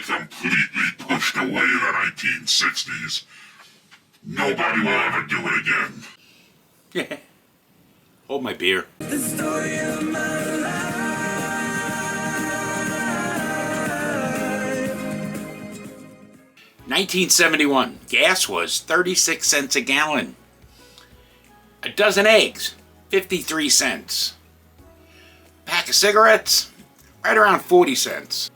completely pushed away the 1960s. Nobody will ever do it again. Yeah. Hold my beer. The story of my life. 1971, gas was 36 cents a gallon. A dozen eggs, 53 cents. Pack of cigarettes, right around 40 cents.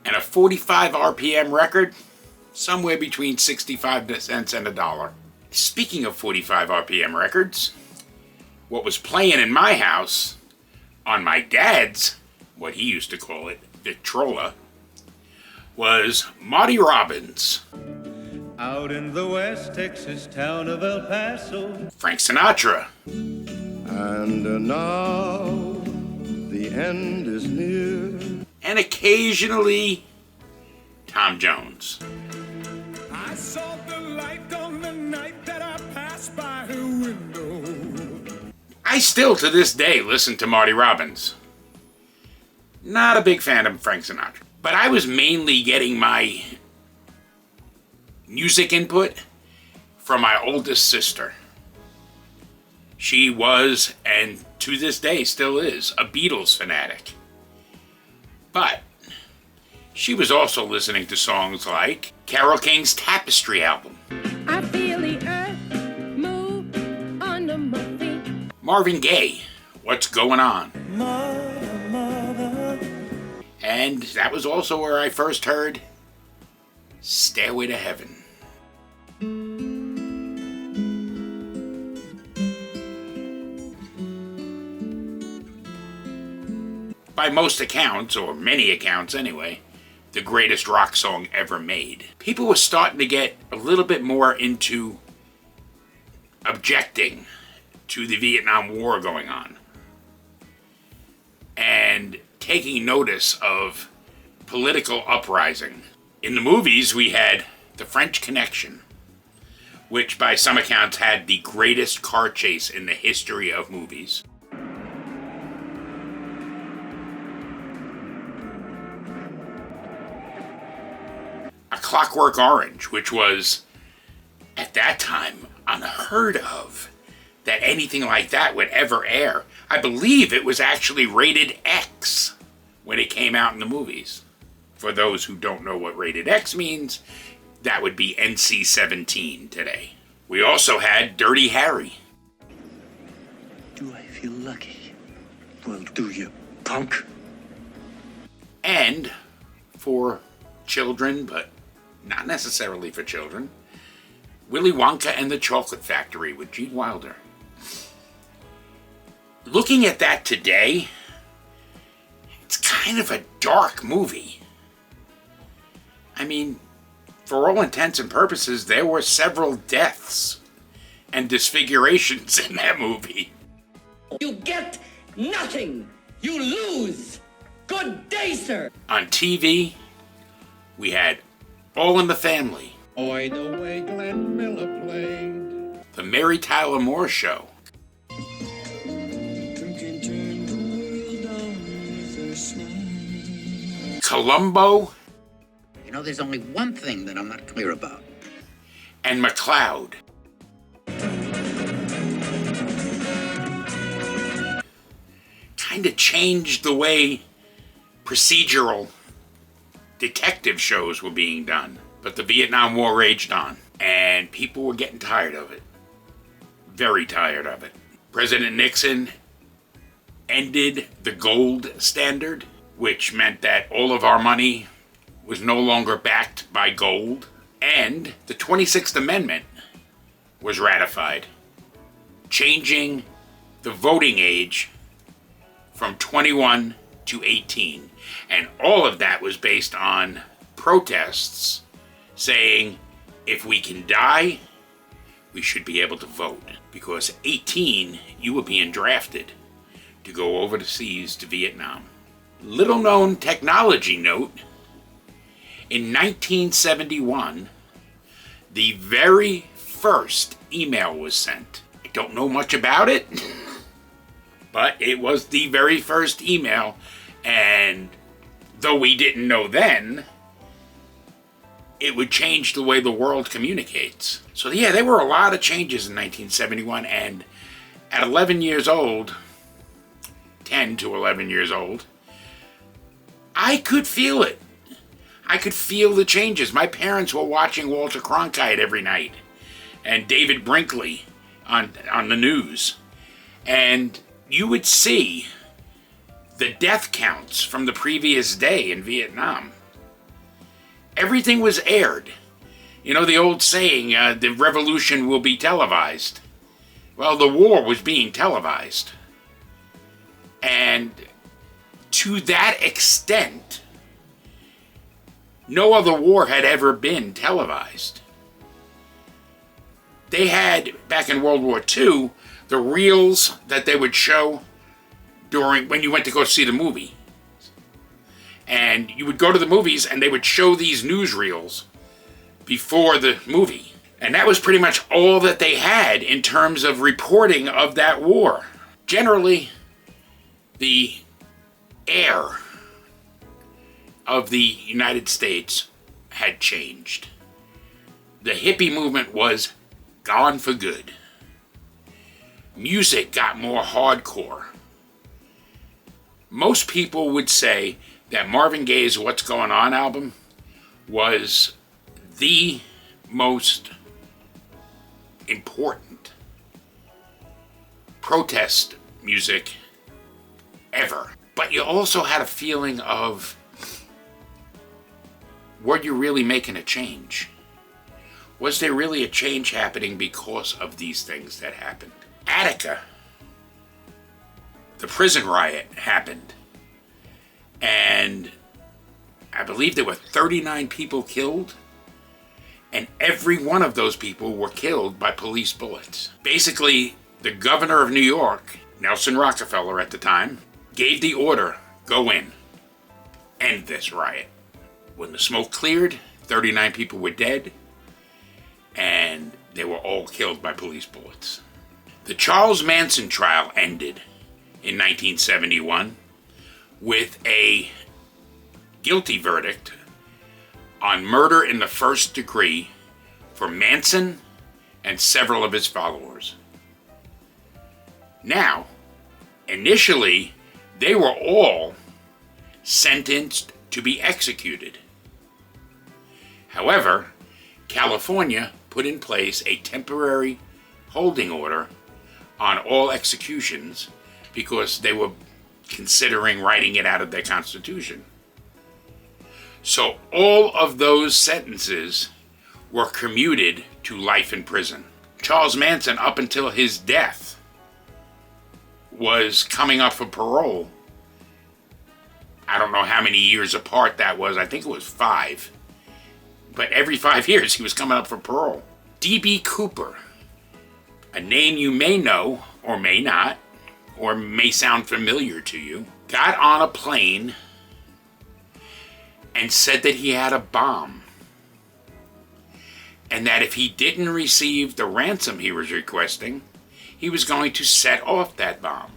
And a 45 RPM record, somewhere between 65 cents and $1. Speaking of 45 RPM records, what was playing in my house, on my dad's, what he used to call it, Victrola, was Marty Robbins. Out in the West Texas town of El Paso, Frank Sinatra. and now the end is near. And occasionally, Tom Jones. I saw the light on the night that I passed by her window. I still, to this day, listen to Marty Robbins. Not a big fan of Frank Sinatra. But I was mainly getting my music input from my oldest sister. She was, and to this day still is, a Beatles fanatic. But she was also listening to songs like Carole King's Tapestry album, I feel the earth move under my feet. Marvin Gaye, What's Going On? Mother, mother. And that was also where I first heard Stairway to Heaven. By most accounts, or many accounts anyway, the greatest rock song ever made. People were starting to get a little bit more into objecting to the Vietnam War going on, and taking notice of political uprising. In the movies, we had The French Connection, which by some accounts had the greatest car chase in the history of movies. A Clockwork Orange, which was, at that time, unheard of that anything like that would ever air. I believe it was actually rated X when it came out in the movies. For those who don't know what rated X means, that would be NC-17 today. We also had Dirty Harry. Do I feel lucky? Well, do you, punk? And for children, but not necessarily for children, Willy Wonka and the Chocolate Factory with Gene Wilder. Looking at that today, it's kind of a dark movie. I mean, for all intents and purposes, there were several deaths and disfigurations in that movie. You get nothing. You lose. Good day, sir. On TV, we had All in the Family, Oi, the way Glenn Miller played. The Mary Tyler Moore Show, Columbo, You know, there's only one thing that I'm not clear about. and McCloud. Kind of changed the way procedural detective shows were being done. But the Vietnam War raged on, and people were getting tired of it. Very tired of it. President Nixon ended the gold standard, which meant that all of our money was no longer backed by gold. And the 26th Amendment was ratified, changing the voting age from 21 to 18. And all of that was based on protests saying, if we can die, we should be able to vote. Because 18, you were being drafted to go overseas to Vietnam. Little known technology note, in 1971, the very first email was sent. I don't know much about it, but it was the very first email, and though we didn't know then, it would change the way the world communicates. So yeah, there were a lot of changes in 1971, and at 11 years old, 10 to 11 years old, I could feel it. I could feel the changes. My parents were watching Walter Cronkite every night and David Brinkley on the news. And you would see the death counts from the previous day in Vietnam. Everything was aired. You know the old saying, the revolution will be televised. Well, the war was being televised. And to that extent, no other war had ever been televised. They had, back in World War II, the reels that they would show during when you went to go see the movie. And you would go to the movies and they would show these newsreels before the movie. And that was pretty much all that they had in terms of reporting of that war. Generally, the air of the United States had changed. The hippie movement was gone for good. Music got more hardcore. Most people would say that Marvin Gaye's What's Going On album was the most important protest music ever. But you also had a feeling of, were you really making a change? Was there really a change happening because of these things that happened? Attica, the prison riot happened, and I believe there were 39 people killed, and every one of those people were killed by police bullets. Basically, the governor of New York, Nelson Rockefeller at the time, gave the order, go in, end this riot. When the smoke cleared, 39 people were dead, and they were all killed by police bullets. The Charles Manson trial ended in 1971 with a guilty verdict on murder in the first degree for Manson and several of his followers. Now, initially, they were all sentenced to be executed. However, California put in place a temporary holding order on all executions because they were considering writing it out of their constitution. So all of those sentences were commuted to life in prison. Charles Manson, up until his death, was coming up for parole. I don't know how many years apart that was. I think it was 5. But every 5 years he was coming up for parole. D.B. Cooper, a name you may know or may not, or may sound familiar to you, got on a plane and said that he had a bomb. And that if he didn't receive the ransom he was requesting, he was going to set off that bomb.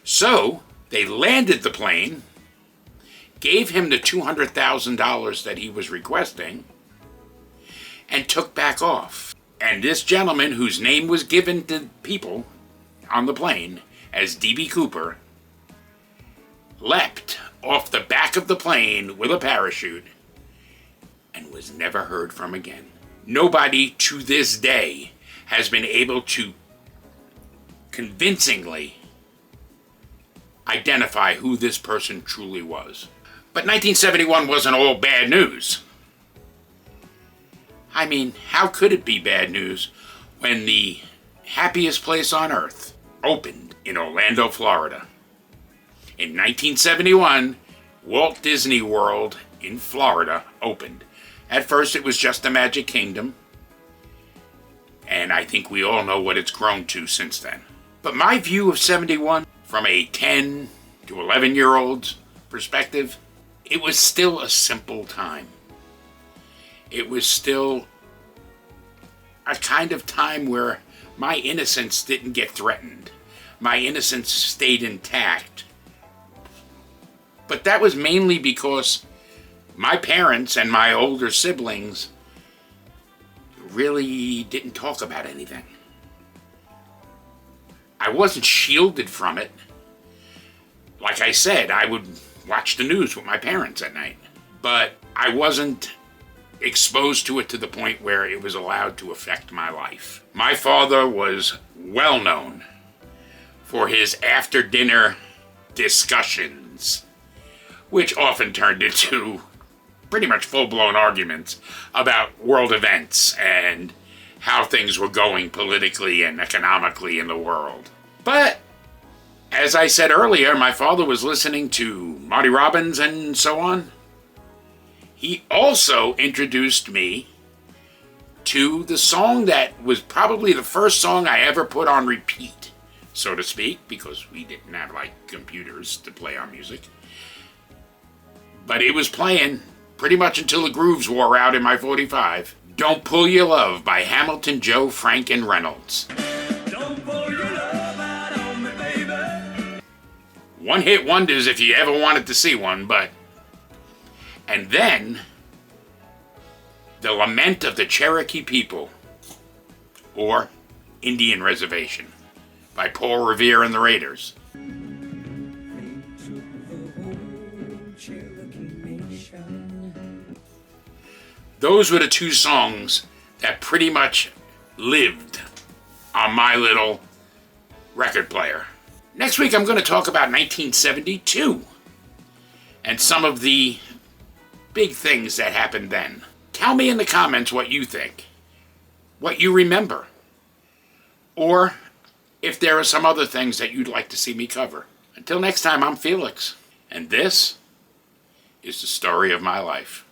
So, they landed the plane, gave him the $200,000 that he was requesting, and took back off. And this gentleman, whose name was given to people on the plane as D.B. Cooper, leapt off the back of the plane with a parachute and was never heard from again. Nobody to this day has been able to convincingly identify who this person truly was. But 1971 wasn't all bad news. I mean, how could it be bad news when the happiest place on earth opened in Orlando, Florida? In 1971, Walt Disney World in Florida opened. At first it was just the Magic Kingdom, and I think we all know what it's grown to since then. But my view of 71, from a 10 to 11-year-old's perspective, it was still a simple time. It was still a kind of time where my innocence didn't get threatened. My innocence stayed intact. But that was mainly because My parents and my older siblings really didn't talk about anything. I wasn't shielded from it. Like I said, I would watch the news with my parents at night, but I wasn't exposed to it to the point where it was allowed to affect my life. My father was well known for his after-dinner discussions, which often turned into pretty much full-blown arguments about world events and how things were going politically and economically in the world. But, as I said earlier, my father was listening to Marty Robbins and so on. He also introduced me to the song that was probably the first song I ever put on repeat, so to speak, because we didn't have computers to play our music. But it was playing pretty much until the grooves wore out in my 45. Don't Pull Your Love by Hamilton, Joe, Frank, and Reynolds. Don't pull your love out on me, baby. One-hit wonders if you ever wanted to see one, but... And then, The Lament of the Cherokee People, or Indian Reservation, by Paul Revere and the Raiders. Those were the two songs that pretty much lived on my little record player. Next week I'm going to talk about 1972 and some of the big things that happened then. Tell me in the comments what you think, what you remember, or if there are some other things that you'd like to see me cover. Until next time, I'm Felix, and this is the story of my life.